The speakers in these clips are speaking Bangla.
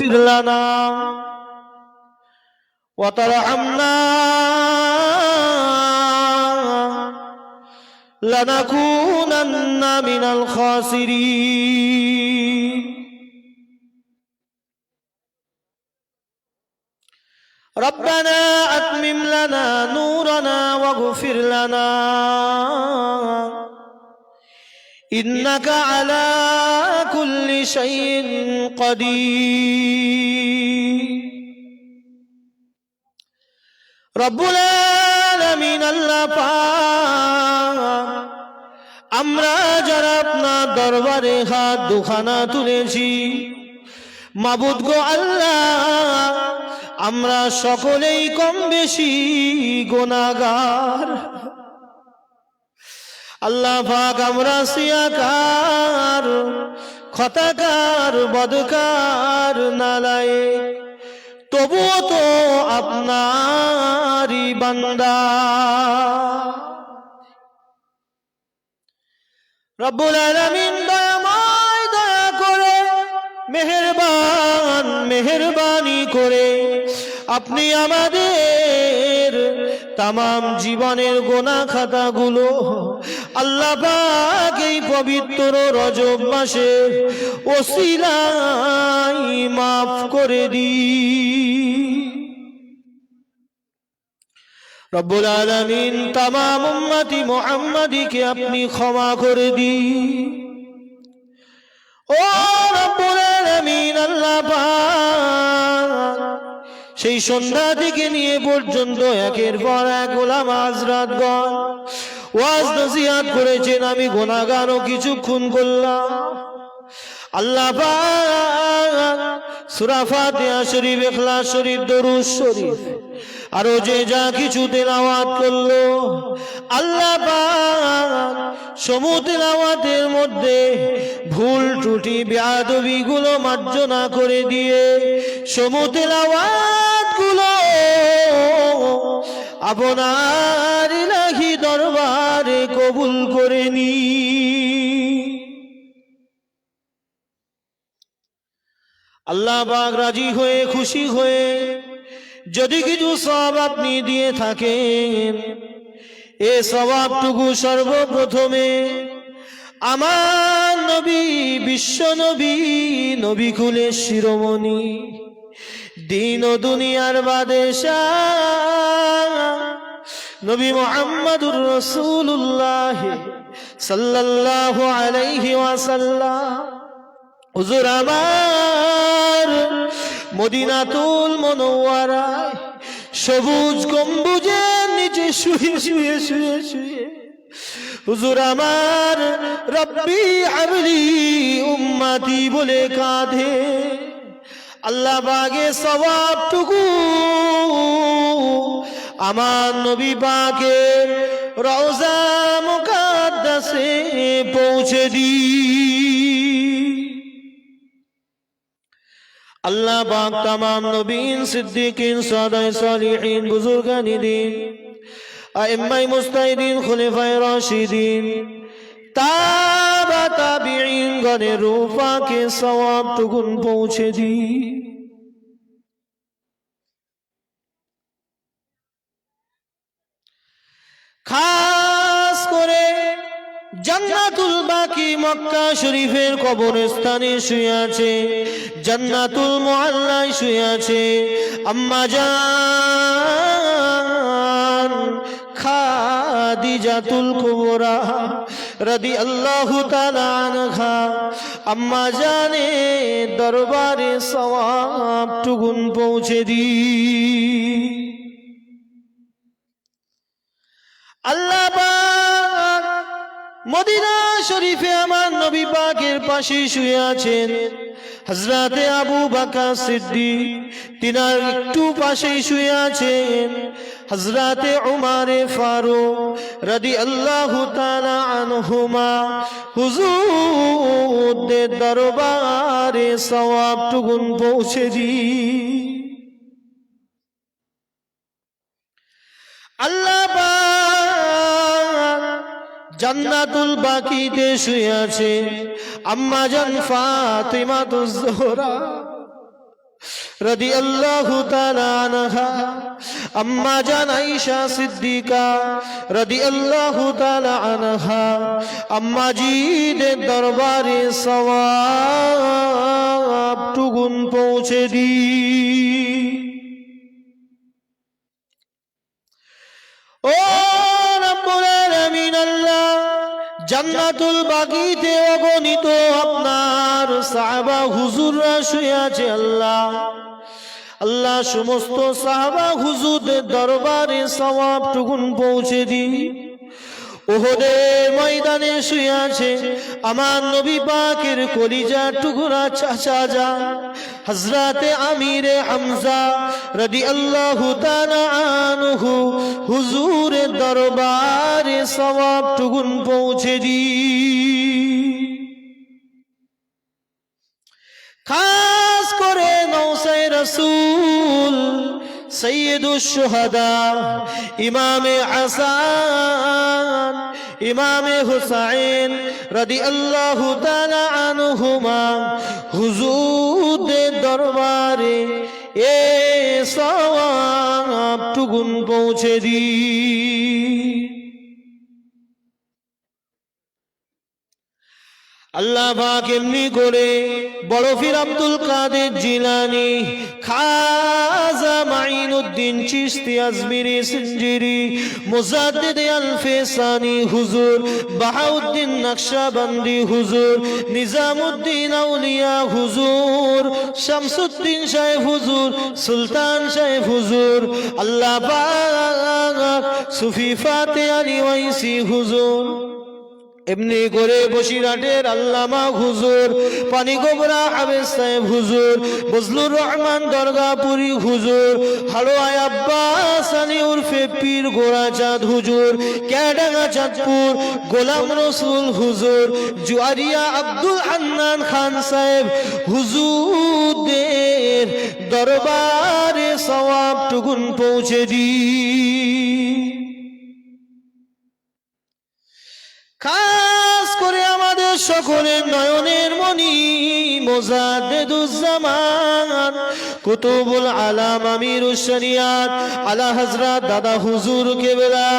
تغفر لنا وترحمنا لنكونن من الخاسرين ربنا أتمم لنا نورنا واغفر لنا إنك على كل شيء قدير رب العالمين আল্লাহ পাক আমরা যারা আপনার দরবারে হাত দুখানা তুলেছি মাবুদ গো আল্লাহ আমরা সকলেই কম বেশি গুনাহগার আল্লাহ পাক আমরা সিয়াকার খতাকার বদকার নালায়েক তবুও তো আপনারই বান্দা রব্বুল আলামিন দয়াময় দয়া করে মেহেরবানি করে আপনি আমাদের तमाम জীবনের গুনাহ খাতাগুলো আল্লাহ পাক এই পবিত্র রজব মাসে ওসিলায় maaf করে দিন রব্বুল আলামিন तमाम উম্মতি মুহাম্মাদি কে আপনি ক্ষমা করে দিন ও রব্বুল আলামিন আল্লাহ পাক সেই সন্ধ্যা থেকে নিয়ে পর্যন্ত একের পর এক উলামা হযরতগণ ওয়াজ নসিহত করেছেন আমি গুনাহগার ও কিছুক্ষণ করলাম আল্লাহ পাক সূরা ফাতিহা শরীফ ইখলাস শরীফ দরুদ শরীফ আর যে যা কিছু তেলাওয়াত করলো আল্লাহ পাক সমূহ তেলাওয়াতের মধ্যে ভুল ত্রুটি বেয়াদবি গুলো মার্জনা করে দিয়ে সমূহ তেলাওয়াত গুলো আপনার ইলাহি দরবারে কবুল করে নি আল্লাহ পাক রাজি হয়ে খুশি হয়ে যদি কিছু সওয়াব আপনি দিয়ে থাকেন এই সওয়াবটুকু সর্বপ্রথমে আমার নবী বিশ্ব নবী নবী কুলের শিরোমণি দিন ও দুনিয়ার বাদশাহ নবী মুহাম্মদুর রাসূলুল্লাহ সাল্লাল্লাহু আলাইহি ওয়াসাল্লাম হুজুর আমার মদিনাতুল মুনাওয়ারায় সবুজ গম্বুজের নিচে শুয়ে শুয়ে শুয়ে শুয়ে হুজুর আমার রব্বি হাবলি উম্মতি বলে কাঁধে আল্লাহ পাকের সওয়াবটুকু আমার নবী পাকের রওজা মুকাদ্দাসে পৌঁছে দি अल्लाह पाक तमाम नबीन सिद्दीकीन सादाए सालिहीन बुजुर्गानी दीन आइम्माए मुस्ताहिदीन खुलफाए राशिदीन ताबा ताबीईन गने रूफा के सवाब टुकुन पहुँचे दी खास करे জান্নাতুল বাকি মক্কা শরীফের কবরস্থানে শুয়ে আছে জান্নাতুল মুআল্লায় শুয়ে আছে আম্মা জান খাদিজাতুল কুবরা রাদিয়াল্লাহু তাআলা আনহা আম্মা জানে দরবারে সওয়াব টুকুন পৌঁছে দি আল্লাহ পাক মদিনা শরীফে আমার নবী পাকের পাশে শুয়ে আছেন হযরতে আবু বকর সিদ্দিক তিনার একটু পাশেই শুয়ে আছেন হযরতে উমর ফারুক রাদিয়াল্লাহু তাআলা আনহুমা হুজুরদের দরবারে সওয়াব টুকুন পৌঁছে দি আল্লাহ জান্নাতুল বাকিতে শুয়ে আছে আম্মা জান ফাতিমাতুজ জোহরা রাদিয়াল্লাহু তাআলা আনহা, আম্মা জান আয়েশা সিদ্দিকা রাদিয়াল্লাহু তাআলা আনহা, আম্মা জিদের দরবারে সওয়াব টুকুন পৌঁছে দি। ও রব্বুল আলামিন আল্লাহ, জান্নাতুল বাগীতে অগণিত আপনার সাহাবা হুজুররা শুয়ে আছে আল্লাহ। আল্লাহ সমস্ত সাহাবা হুজুরদের দরবারে সওয়াব টুকুন পৌঁছে দি। উহুদের ময়দানে শুয়ে আছে আমার নবী পাকের কলিজার টুকরা চাচা জান হযরতে আমিরে হামজা রাদিয়াল্লাহু তাআলা আনহু, হুজুরের দরবারে সওয়াব টুকুন পৌঁছে দি। খাস করে নওসায়ে রাসূল সৈয়দুশ শুহাদা ইমামে হাসান ইমামে হুসাইন রাদিয়াল্লাহু তাআলা আনহুমা, হুজুরদের দরবারে এ সওয়াব টুকুন পৌঁছে দি। আল্লাহ পাক এমনি করে বড় পীর আব্দুল কাদের জিলানী, খাজা মাইনুদ্দিন চিশতি আজমিরি সিঞ্জিরি, মুজাদ্দিদ আল ফেসানি হুজুর, বাহাউদ্দিন নকশবন্দি হুজুর, নিজামুদ্দিন আউলিয়া হুজুর, শামসুদ্দিন সাহেব হুজুর, সুলতান সাহেব হুজুর, আল্লাহ পাক সুফি ফাতে আলী ওয়াইসি হুজুর, এমনি করে বসিরহাটের আল্লামা হুজুর, পানিগোবরা আবেদ সাহেব হুজুর, বজলুর রহমান দরগাপুরি হুজুর, হাড়োয়ায় আব্বাস আলী উর্ফে পীর গোরাচাঁদ হুজুর, ক্যাডাঙ্গা চাঁদপুর গোলাম রসুল হুজুর, জুয়ারিয়া আব্দুল হান্নান খান সাহেব হুজুরদের দরবারে সওয়াব টুকুন পৌঁছে দি। খাস করে আমাদের সকলের নয়নের মণি মুজাদ্দিদুজ্জামান কুতুবুল আলাম আমিরুশ শরিয়াত আলা হযরত দাদা হুজুর কেবলা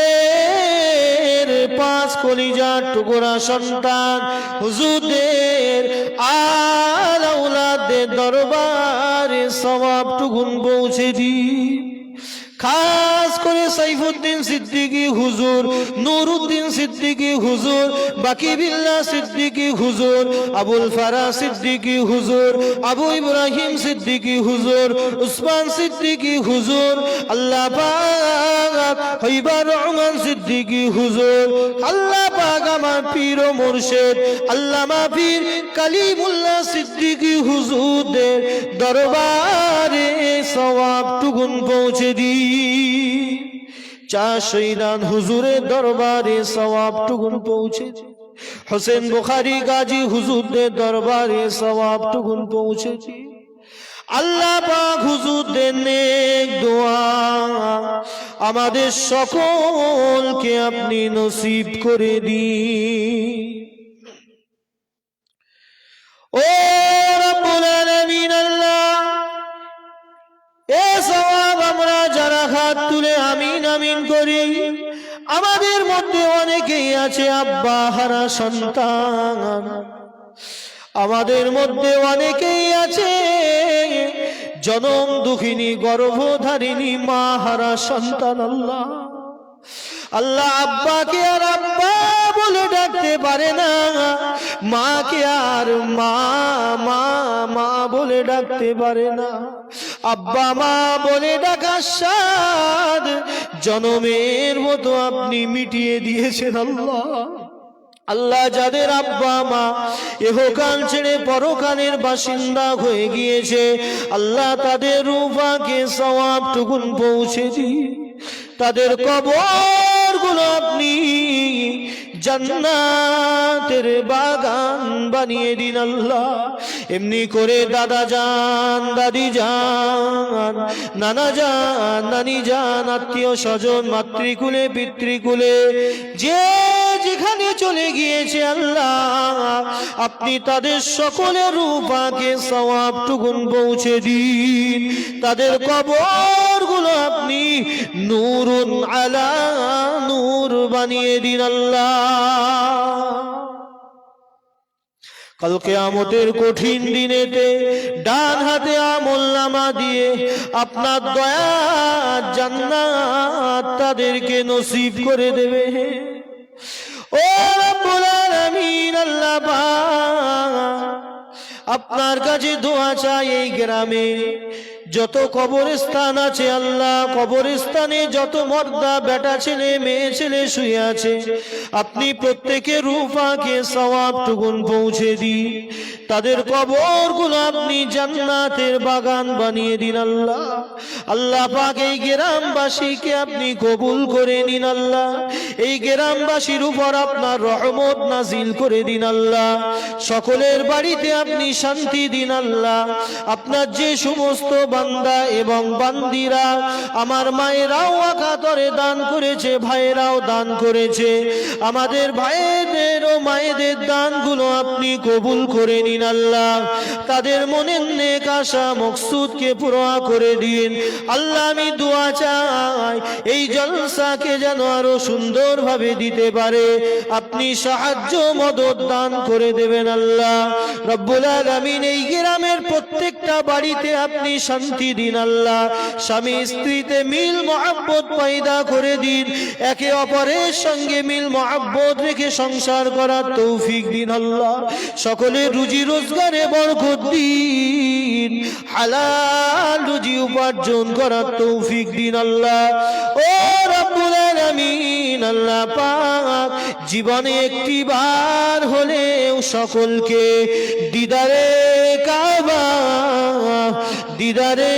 হুজুরের পাঁচ কলিজার টুকরা সন্তান হুজুরদের আল আওলাদের দরবারে সওয়াব টুকুন পৌঁছে দি। খাস করে সাইফুদ্দিন সিদ্দিকী হুজুর, নুরুদ্দিন সিদ্দিকী হুজুর, বাকিবিল্লাহ সিদ্দিকী হুজুর, আবুল ফারা সিদ্দিকী হুজুর, আবু ইব্রাহিম সিদ্দিকী হুজুর, উসমান সিদ্দিকী হুজুর, আল্লাহ পাক হইবার রহমান সিদ্দিকী হুজুর, আল্লাহ পাক আমার পীর ও মুর্শিদ আল্লামা পীর কালিমুল্লাহ সিদ্দিকী হুজুরদের দরবারে সওয়াব টুকুন পৌঁছে দি। চা শহীদান হুজুরের দরবারে সওয়াব টুকুন পৌঁছে দি। হোসেন বুখারী গাজী হুজুরদের দরবারে সওয়াব টুকুন পৌঁছে দি। আল্লাহ পাক হুজুরদের নেক দোয়া আমাদের সকলকে আপনি নসিব করে দিন। ও রব্বুল আলামিন আল্লাহ, এ সওয়াব আমরা যারা হাত তুলে আমিন আমিন করি, আমাদের মধ্যে অনেকেই আছে আব্বা হারা সন্তান, আমাদের মধ্যে অনেকেই আছে জনম দুঃখিনী গর্ভধারিণী মা হারা সন্তান। আল্লাহ আল্লাহ আব্বাকে আর আব্বা বলে ডাকতে পারে না, মাকে আর মা মা মা বলে ডাকতে পারে না। আব্বা মা বলে ডাকার স্বাদ জনমের মতো আপনি মিটিয়ে দিয়েছেন। আল্লাহ আল্লাহ যাদের আব্বা মা ইহকাল ছেড়ে পরকালের বাসিন্দা হয়ে গিয়েছে, আল্লাহ তাদের রূহাকে সওয়াব টুকুন পৌঁছে দিন। তাদের কবরগুলো আপনি জান্নাতের বাগান বানিয়ে দিন। আল্লাহ এমনি করে দাদা জান, দাদি জান, নানা জান, নানি জান, আত্মীয় স্বজন, মাতৃকুলে পিতৃকুলে যে যে যেখানে চলে গিয়েছে আল্লাহ আপনি তাদের সকলের রূপাকে সওয়াবটুকুন পৌঁছে দিন, তাদের কবরগুলো আপনি নূরুন আলা নূর বানিয়ে দিন আল্লাহ। কাল কিয়ামতের কঠিন দিনেতে ডান হাতে আমলনামা দিয়ে আপনার দয়া জান্নাত তাদেরকে নসিব করে দেবে। ও রব্বুল আলামিন আল্লাহ পাক, আপনার কাছে দোয়া চাই এই গ্রামে যত কবরস্থান আছে আল্লাহ, কবরস্থানে যত মর্দা বেটা ছেলে মেয়ে ছেলে শুয়ে আছে আপনি প্রত্যেকের রূপাকে সওয়াবটুকুন পৌঁছে দিন, তাদের কবরগুলো আপনি জান্নাতের বাগান বানিয়ে দিন আল্লাহ। আল্লাহ পাক এই গ্রামবাসীকে আপনি কবুল করে নিন আল্লাহ, এই গ্রামবাসীর উপর আপনার রহমত নাজিল করে দিন আল্লাহ, সকলের বাড়িতে আপনি শান্তি দিন আল্লাহ। আপনার যে সমস্ত বান্দা এবং বান্দিরা আমার মায়েরাও আকাতরে দান করেছে, ভাইয়েরাও দান করেছে, আমাদের ভাইয়েদের ও মায়েদের দানগুলো আপনি কবুল করে নিন আল্লাহ, তাদের মনের নেক আশা মকসুদকে পুরো করে দিন আল্লাহ। আমি দোয়া চাই এই জলসাকে যেন আরো সুন্দরভাবে দিতে পারে আপনি সাহায্য মদত দান করে দেবেন আল্লাহ রব্বুল আলামিন। এই গ্রামের প্রত্যেকটা বাড়িতে আপনি শান্তি দিন আল্লাহ, স্বামী স্ত্রীতে মিল মহব্বত পয়দা করে দিন, একে অপরের সঙ্গে মিল মহব্বত রেখে সংসার করার তৌফিক দিন আল্লাহ, সকলের রুজি রোজগারে বরকত দিন, হালাল রুজি উপার্জন করার তৌফিক দিন আল্লাহ। ও রব্বুল আলামিন আল্লাহ পাক, জীবনে একটি বার হলেও সকলকে দিদারে কাবা দিদারে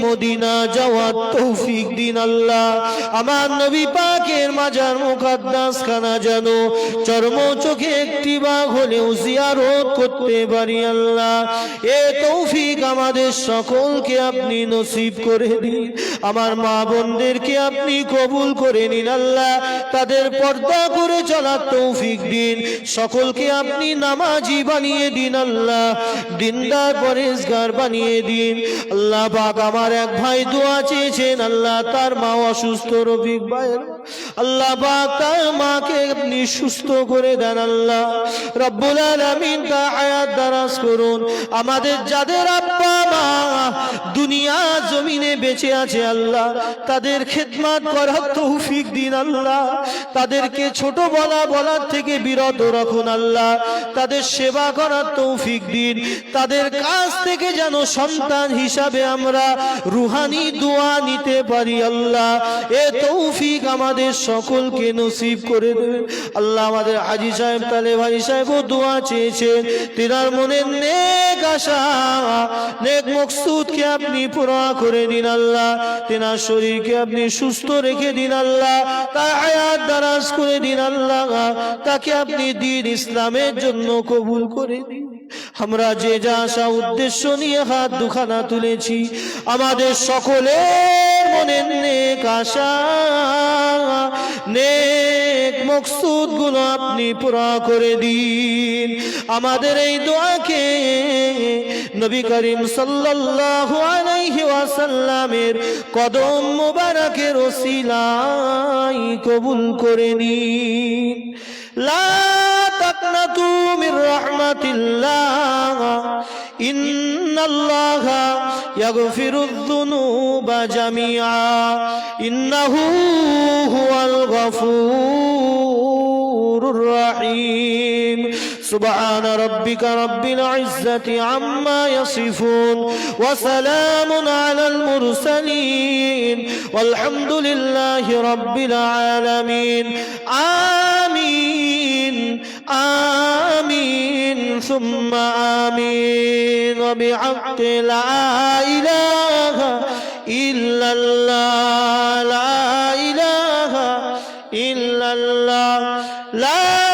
মদিনা যাওয়ার তৌফিক দিন আল্লাহ। আমার নবী পাকের মাজার মুকদ্দাস খানা যেন চর্ম চোখে একটি বার হলেও জিয়ারত করতে পারি আল্লাহ, এ তৌফিক আমাদের সকলকে আপনি নসিব করে দিন। আমার মা বোনদেরকে আপনি কবুল করে নিন আল্লাহ, তাদের পর্দা করে চলার তৌফিক দিন, সকলকে আপনি নামাজি বানিয়ে দিন আল্লাহ, দিনদার পরেজগার বানিয়ে দিন আল্লাহ পাক। আমার এক ভাই দোয়া চেয়েছেন আল্লাহ, তার মা অসুস্থ, রফিক ভাইয়ের আল্লাহ পাক তার মাকে আপনি সুস্থ করে দেন আল্লাহ রব্বুল আলামিন, তা হায়াত দারাজ করুন। আমাদের যাদের আব্বা মা দুনিয়া জমিনে বেঁচে আছে আল্লাহ, তাদের খেদমত করার তৌফিক দিন আল্লাহ, তাদেরকে ছোট বলার থেকে বিরত রাখুন আল্লাহ, তাদের সেবা করার তৌফিক দিন, তাদের কাছ থেকে যেন সন্তান হিসাবে আমরা রুহানি দোয়া নিতে পারি আল্লাহ, এ তৌফিক আমাদের সকলকে নসিব করে দেবেন আল্লাহ। আমাদের হাজী সাহেব তালেব হাজী সাহেবও দোয়া চেয়েছেন, তিনার মনের নেক আশা নেক মকসুদকে আপনি পুরা করে দিন আল্লাহ, তিনার শরীরকে আপনি সুস্থ রেখে দিন আল্লাহ, তার হায়াত দারাজ করে দিন আল্লাহ, তাকে আপনি দ্বীন ইসলামের জন্য কবুল করে দিন। আমরা যে যা আশা উদ্দেশ্য নিয়ে হাত দুখানা তুলেছি, আমাদের সকলের মনের নেক আশা নেক মকসুদ গুলো আপনি পুরা করে দিন। আমাদের এই দোয়াকে নবী করিম সাল্লাল্লাহু আলাইহি ওয়াসাল্লামের কদম মোবারকের ওসিলায় কবুল করে নিন। লা তাকনাতু মির রাহমাতিল্লাহ, ইন্নাল্লাহা ইয়াগফিরুয যুনুবা জামিআ, ইন্নাহু হুয়াল গফুরুর রহিম। سبحان ربك رب العزة عما يصفون وسلام على المرسلين والحمد لله رب العالمين آمين آمين ثم آمين وبحق لا إله إلا الله لا إله إلا الله لا